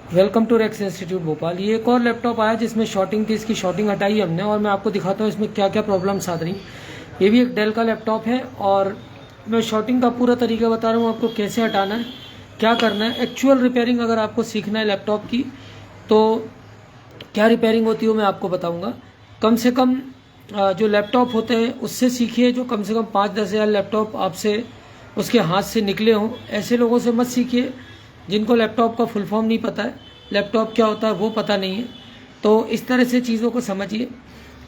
Welcome to Rex Institute Bhopal. ये एक और लैपटॉप आया जिसमें शॉर्टिंग थी, इसकी शॉर्टिंग हटाई हमने और मैं आपको दिखाता हूँ इसमें क्या क्या प्रॉब्लम्स आ रही। ये भी एक डेल का लैपटॉप है और मैं शॉर्टिंग का पूरा तरीका बता रहा हूँ आपको, कैसे हटाना है, क्या करना है। एक्चुअल रिपेयरिंग अगर आपको सीखना है लैपटॉप की तो क्या रिपेयरिंग होती है वो मैं आपको बताऊँगा। कम से कम जो लैपटॉप होते हैं उससे सीखिए, जो कम से कम 5-10 हज़ार लैपटॉप आपसे उसके हाथ से निकले हों। ऐसे लोगों से मत सीखिए जिनको लैपटॉप का फुल फॉर्म नहीं पता है, लैपटॉप क्या होता है वो पता नहीं है। तो इस तरह से चीज़ों को समझिए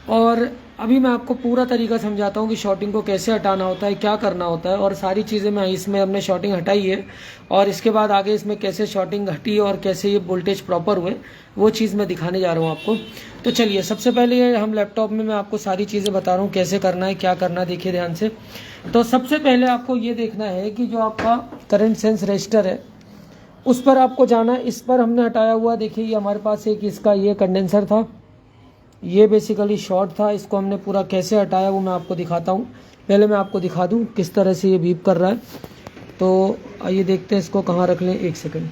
और अभी मैं आपको पूरा तरीका समझाता हूँ कि शॉर्टिंग को कैसे हटाना होता है, क्या करना होता है, और सारी चीज़ें मैं इसमें हमने शॉर्टिंग हटाई है और इसके बाद आगे इसमें कैसे शॉर्टिंग हटी और कैसे ये वोल्टेज प्रॉपर हुए वो चीज़ मैं दिखाने जा रहा हूँ आपको। तो चलिए, सबसे पहले हम लैपटॉप में मैं आपको सारी चीज़ें बता रहा हूँ कैसे करना है, क्या करना है। देखिए ध्यान से। तो सबसे पहले आपको ये देखना है कि जो आपका करंट सेंस रजिस्टर है उस पर आपको जाना है। इस पर हमने हटाया हुआ, देखिए ये हमारे पास एक इसका ये कंडेंसर था, ये बेसिकली शॉर्ट था। इसको हमने पूरा कैसे हटाया वो मैं आपको दिखाता हूँ। पहले मैं आपको दिखा दूँ किस तरह से ये बीप कर रहा है। तो आइए देखते हैं इसको कहाँ रख लें। एक सेकंड,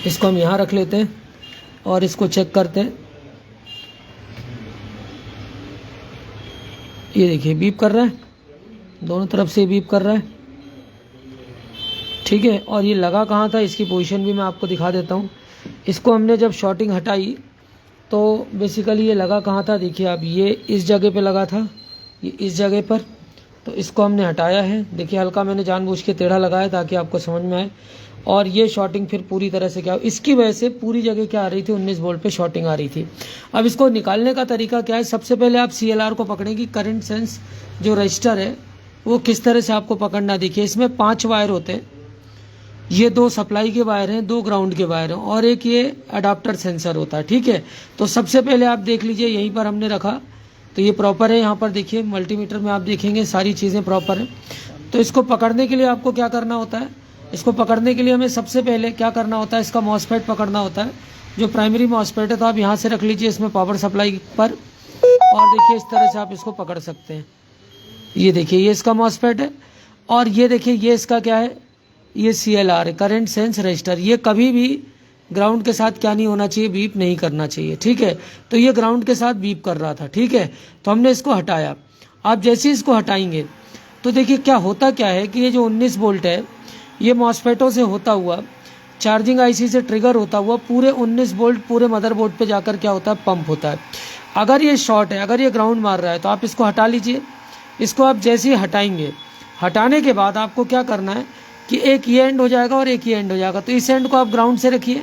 इसको हम यहाँ रख लेते हैं और इसको चेक करते हैं। ये देखिए बीप कर रहा है, दोनों तरफ से बीप कर रहा है, ठीक है। और ये लगा कहाँ था इसकी पोजीशन भी मैं आपको दिखा देता हूँ। इसको हमने जब शॉर्टिंग हटाई तो बेसिकली ये लगा कहाँ था, देखिए आप, ये इस जगह पे लगा था, ये इस जगह पर। तो इसको हमने हटाया है, देखिए हल्का मैंने जानबूझ के टेढ़ा लगाया ताकि आपको समझ में आए। और ये शॉर्टिंग फिर पूरी तरह से क्या, इसकी वजह से पूरी जगह क्या आ रही थी, 19 वोल्ट पे शॉर्टिंग आ रही थी। अब इसको निकालने का तरीका क्या है, सबसे पहले आप CLR को पकड़ेंगे, करंट सेंस जो रजिस्टर है वो किस तरह से आपको पकड़ना। देखिए इसमें 5 वायर होते हैं, ये 2 सप्लाई के वायर हैं, 2 ग्राउंड के वायर हैं और एक ये अडाप्टर सेंसर होता है, ठीक है। तो सबसे पहले आप देख लीजिए यहीं पर हमने रखा तो ये प्रॉपर है। यहाँ पर देखिए मल्टीमीटर में आप देखेंगे सारी चीज़ें प्रॉपर हैं। तो इसको पकड़ने के लिए आपको क्या करना होता है, इसको पकड़ने के लिए हमें सबसे पहले क्या करना होता है, इसका मॉसफेट पकड़ना होता है, जो प्राइमरी मॉसफेट है। तो आप यहाँ से रख लीजिए इसमें पावर सप्लाई पर और देखिए इस तरह से आप इसको पकड़ सकते हैं। ये देखिए ये इसका मॉसफेट है और ये देखिए ये इसका क्या है, ये CLR है, करंट सेंस रजिस्टर। ये कभी भी ग्राउंड के साथ क्या नहीं होना चाहिए, बीप नहीं करना चाहिए, ठीक है। तो ये ग्राउंड के साथ बीप कर रहा था, ठीक है। तो हमने इसको हटाया। आप जैसे ही इसको हटाएंगे तो देखिए क्या होता क्या है कि ये जो 19 वोल्ट है ये मॉसफेटों से होता हुआ, चार्जिंग IC से ट्रिगर होता हुआ पूरे 19 वोल्ट पूरे मदरबोर्ड पे जाकर क्या होता है, पंप होता है। अगर ये शॉर्ट है, अगर ये ग्राउंड मार रहा है तो आप इसको हटा लीजिए। इसको आप जैसे ही हटाएंगे, हटाने के बाद आपको क्या करना है कि एक ये एंड हो जाएगा और एक ये एंड हो जाएगा। तो इस एंड को आप ग्राउंड से रखिए,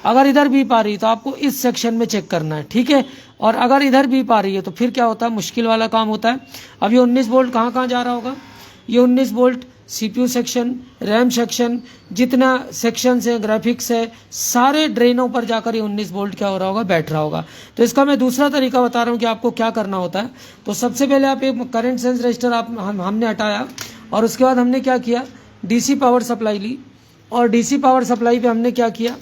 अगर इधर बीप आ रही तो आपको इस सेक्शन में चेक करना है, ठीक है। और अगर इधर बीप आ रही है तो फिर क्या होता है, मुश्किल वाला काम होता है। अब ये 19 वोल्ट कहाँ कहाँ जा रहा होगा, ये 19 volt CPU section, RAM section, जितना सेक्शंस है, ग्राफिक्स है, सारे ड्रेनों पर जाकर ये 19 वोल्ट क्या हो रहा होगा, बैठ रहा होगा। तो इसका मैं दूसरा तरीका बता रहा हूँ कि आपको क्या करना होता है। तो सबसे पहले आप एक करंट सेंस रजिस्टर हमने हटाया और उसके बाद हमने क्या किया, DC पावर सप्लाई ली और DC पावर सप्लाई पे हमने क्या किया,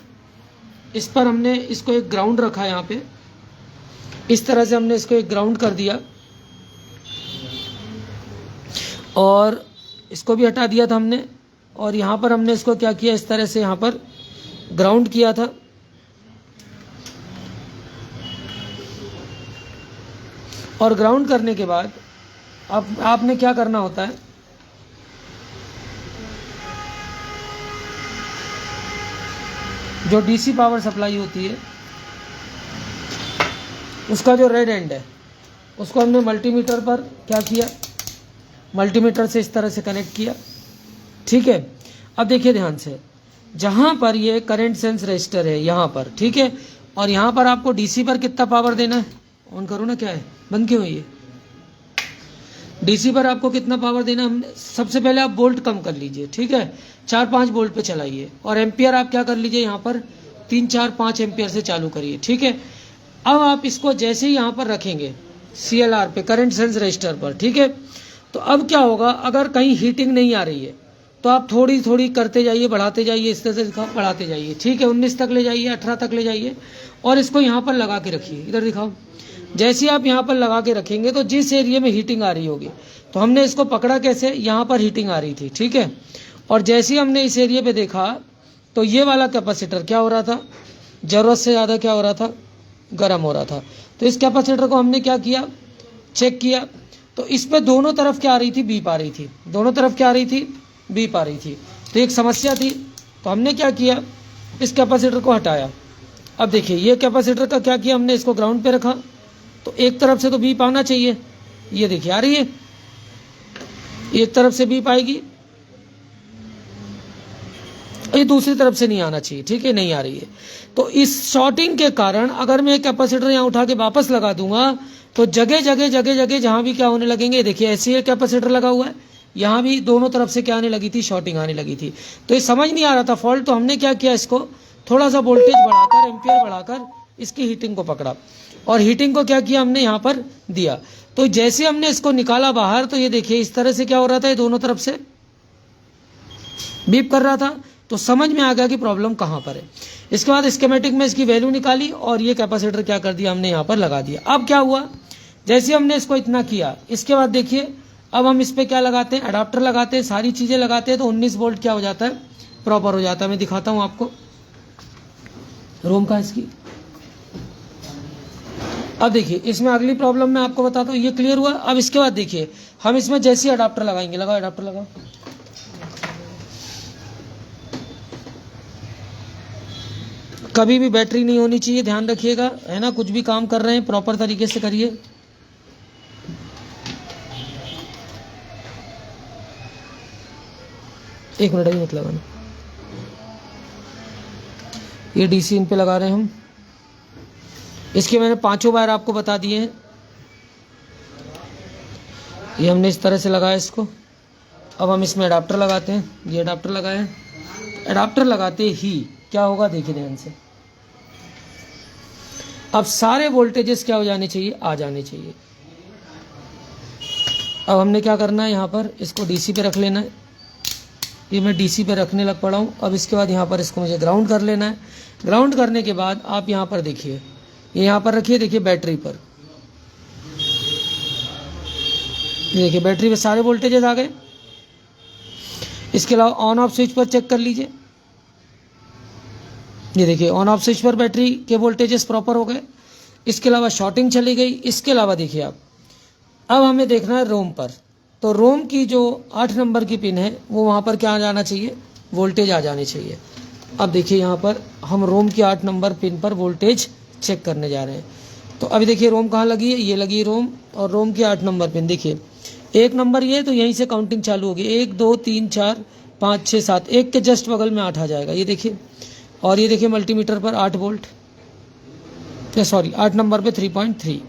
इस पर हमने इसको एक ग्राउंड रखा, यहाँ पे इस तरह से हमने इसको एक ग्राउंड कर दिया और इसको भी हटा दिया था हमने। और यहाँ पर हमने इसको क्या किया, इस तरह से यहाँ पर ग्राउंड किया था। और ग्राउंड करने के बाद आपने क्या करना होता है, जो DC पावर सप्लाई होती है उसका जो रेड एंड है उसको हमने मल्टीमीटर पर क्या किया, मल्टीमीटर से इस तरह से कनेक्ट किया, ठीक है। अब देखिए ध्यान से, जहाँ पर ये करंट सेंस रजिस्टर है यहाँ पर, ठीक है, और यहाँ पर आपको DC पर कितना पावर देना है, ऑन करो ना, क्या है बंद क्यों हुई है, DC पर आपको कितना पावर देना है। सबसे पहले आप वोल्ट कम कर लीजिए, ठीक है, 4-5 वोल्ट पे चलाइए और एम्पियर आप क्या कर लीजिए, यहाँ पर 3-4-5 एम्पियर से चालू करिए, ठीक है। अब आप इसको जैसे ही यहाँ पर रखेंगे CLR पे, करंट सेंस रजिस्टर पर, ठीक है। तो अब क्या होगा, अगर कहीं हीटिंग नहीं आ रही है तो आप थोड़ी थोड़ी करते जाइए, बढ़ाते जाइए, इस तरह से दिखाओ, बढ़ाते जाइए, ठीक है। 19 तक ले जाइए, 18 तक ले जाइए और इसको यहाँ पर लगा के रखिए, इधर दिखाओ। जैसे आप यहाँ पर लगा के रखेंगे तो जिस एरिया में हीटिंग आ रही होगी, तो हमने इसको पकड़ा कैसे, यहाँ पर हीटिंग आ रही थी, ठीक है। और जैसे ही हमने इस एरिया पे देखा तो ये वाला कैपेसिटर क्या हो रहा था, ज़रूरत से ज़्यादा क्या हो रहा था, गर्म हो रहा था। तो इस कैपेसिटर को हमने क्या किया, चेक किया, तो इस पे दोनों तरफ क्या आ रही थी, बीप आ रही थी, दोनों तरफ क्या आ रही थी, बीप आ रही थी। तो एक समस्या थी, तो हमने क्या किया, इस कैपेसिटर को हटाया। अब देखिए ये कैपेसिटर का क्या किया हमने, इसको ग्राउंड पे रखा, तो एक तरफ से तो बीप आना चाहिए, ये देखिए आ रही है, एक तरफ से बीप आएगी, ये दूसरी तरफ से नहीं आना चाहिए, ठीक है, नहीं आ रही है। तो इस शॉर्टिंग के कारण अगर मैं कैपेसिटर यहाँ उठा के वापस लगा दूंगा तो जगह जगह जगह जगह जहाँ भी क्या होने लगेंगे, देखिए ऐसे ही कैपेसिटर लगा हुआ है, यहाँ भी दोनों तरफ से क्या आने लगी थी, शॉर्टिंग आने लगी थी। तो ये समझ नहीं आ रहा था फॉल्ट, तो हमने क्या किया, इसको थोड़ा सा वोल्टेज बढ़ाकर, एम्पियर बढ़ाकर इसकी हीटिंग को पकड़ा और हीटिंग को क्या किया हमने यहाँ पर दिया। तो जैसे हमने इसको निकाला बाहर, तो ये देखिए इस तरह से क्या हो रहा था, ये दोनों तरफ से बीप कर रहा था। तो समझ में आ गया कि प्रॉब्लम कहाँ पर है। इसके बाद स्कीमेटिक में इसकी वैल्यू निकाली और ये कैपेसिटर क्या कर दिया हमने, यहाँ पर लगा दिया। अब क्या हुआ, जैसे हमने इसको इतना किया, इसके बाद देखिए अब हम इस पर क्या लगाते हैं, अडाप्टर लगाते हैं, सारी चीज़ें लगाते हैं, तो 19 वोल्ट क्या हो जाता है, प्रॉपर हो जाता है। मैं दिखाता हूँ आपको रोम का इसकी। अब देखिए इसमें अगली प्रॉब्लम मैं आपको बताता हूँ, ये क्लियर हुआ। अब इसके बाद देखिए हम इसमें जैसे ही अडाप्टर लगाएंगे, लगाओ अडाप्टर लगाओ, कभी भी बैटरी नहीं होनी चाहिए, ध्यान रखिएगा, है ना। कुछ भी काम कर रहे हैं प्रॉपर तरीके से करिए। एक मिनट ही मत लगाना, ये डीसी इन पे लगा रहे हैं हम। इसके मैंने 5 वायर आपको बता दिए हैं, ये हमने इस तरह से लगाया इसको। अब हम इसमें अडाप्टर लगाते हैं, ये अडाप्टर लगाया है। अडाप्टर लगाते ही क्या होगा, देखिए ध्यान से, अब सारे वोल्टेजेस क्या हो जाने चाहिए, आ जाने चाहिए। अब हमने क्या करना है, यहाँ पर इसको डीसी पे रख लेना है, ये मैं डीसी पे रखने लग पड़ा हूँ। अब इसके बाद यहाँ पर इसको मुझे ग्राउंड कर लेना है। ग्राउंड करने के बाद आप यहाँ पर देखिए, ये यहाँ पर रखिए, देखिए बैटरी पर, देखिए बैटरी पे सारे वोल्टेजेस आ गए। इसके अलावा ऑन ऑफ स्विच पर चेक कर लीजिए, ये देखिए ऑन ऑफ स्विच पर बैटरी के वोल्टेजेस प्रॉपर हो गए। इसके अलावा शॉर्टिंग चली गई। इसके अलावा देखिए आप, अब हमें देखना है रोम पर, तो रोम की जो 8 नंबर की पिन है वो वहाँ पर क्या आ जाना चाहिए, वोल्टेज आ जाने चाहिए। अब देखिए यहाँ पर हम रोम की 8 नंबर पिन पर वोल्टेज चेक करने जा रहे हैं। तो अभी देखिए रोम कहाँ लगी है, ये लगी रोम, और रोम की 8 नंबर पिन देखिए 1 नंबर ये, तो यहीं से काउंटिंग चालू होगी, 1 2 3 4 5 6 7, 1 के जस्ट बगल में 8 आ जाएगा, ये देखिए। और ये देखिए मल्टीमीटर पर 8 वोल्ट, सॉरी 8 नंबर पे 3.3।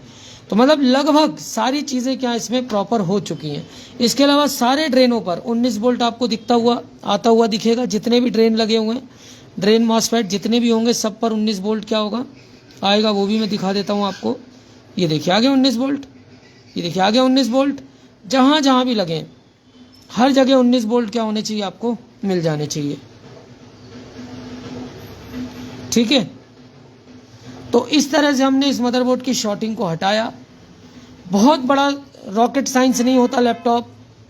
तो मतलब लगभग सारी चीज़ें क्या इसमें प्रॉपर हो चुकी हैं। इसके अलावा सारे ड्रेनों पर 19 वोल्ट आपको दिखता हुआ आता हुआ दिखेगा, जितने भी ड्रेन लगे हुए हैं, ड्रेन मॉसफेट जितने भी होंगे सब पर 19 वोल्ट क्या होगा, आएगा। वो भी मैं दिखा देता हूँ आपको, ये देखिए आगे 19 वोल्ट, ये देखिए आगे 19 वोल्ट, जहाँ जहाँ भी लगे हर जगह 19 वोल्ट क्या होने चाहिए, आपको मिल जाने चाहिए, ठीक है। तो इस तरह से हमने इस मदरबोर्ड की शॉर्टिंग को हटाया। बहुत बड़ा रॉकेट साइंस नहीं होता लैपटॉप,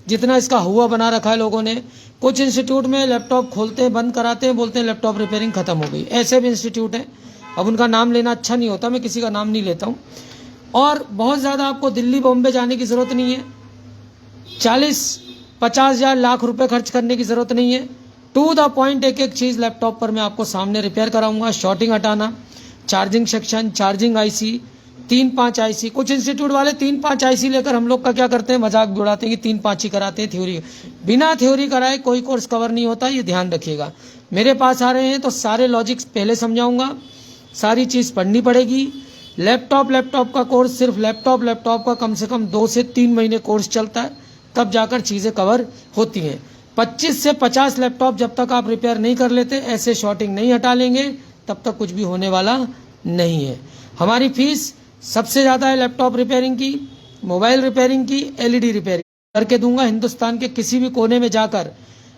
जितना इसका हुआ बना रखा है लोगों ने। कुछ इंस्टीट्यूट में लैपटॉप खोलते हैं, बंद कराते हैं, बोलते हैं लैपटॉप रिपेयरिंग खत्म हो गई। ऐसे भी इंस्टीट्यूट हैं, अब उनका नाम लेना अच्छा नहीं होता, मैं किसी का नाम नहीं लेता हूँ। और बहुत ज़्यादा आपको दिल्ली बॉम्बे जाने की ज़रूरत नहीं है, 40-50 हज़ार लाख रुपए खर्च करने की ज़रूरत नहीं है। टू द पॉइंट एक एक चीज़ लैपटॉप पर मैं आपको सामने रिपेयर कराऊंगा। शॉर्टिंग हटाना, charging section, charging IC, 3-5 IC. कुछ इंस्टीट्यूट वाले 3-5 आईसी लेकर हम लोग का क्या करते हैं, मजाक भी उड़ाते हैं कि 3-5 ही कराते हैं थ्योरी। बिना थ्योरी कराए कोई कोर्स कवर नहीं होता, ये ध्यान रखिएगा। मेरे पास आ रहे हैं तो सारे लॉजिक्स पहले समझाऊंगा, सारी चीज़ पढ़नी पड़ेगी। लैपटॉप का कोर्स, सिर्फ लैपटॉप का कम से कम 2 से 3 महीने कोर्स चलता है, तब जाकर चीज़ें कवर होती हैं। 25 से 50 लैपटॉप जब तक आप रिपेयर नहीं कर लेते, ऐसे शॉर्टिंग नहीं हटा लेंगे, तब तक कुछ भी होने वाला नहीं है। हमारी फीस सबसे ज़्यादा है लैपटॉप रिपेयरिंग की, मोबाइल रिपेयरिंग की, एलईडी रिपेयरिंग करके दूंगा। हिंदुस्तान के किसी भी कोने में जाकर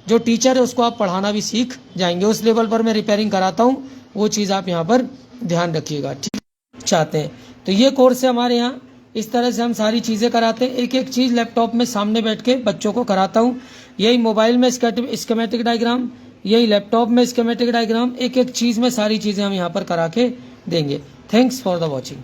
जो टीचर है उसको आप पढ़ाना भी सीख जाएंगे। उस लेवल पर मैं रिपेयरिंग कराता हूँ, वो चीज़ आप यहाँ पर ध्यान रखिएगा, ठीक चाहते हैं तो। ये कोर्स है हमारे यहाँ, इस तरह से हम सारी चीज़ें कराते हैं। एक एक चीज़ लैपटॉप में सामने बैठ के बच्चों को कराता हूँ। यही मोबाइल में स्कीमेटिक डायग्राम, यही लैपटॉप में स्कीमेटिक डायग्राम एक एक चीज़ में सारी चीज़ें हम यहाँ पर करा के देंगे। Thanks for the watching.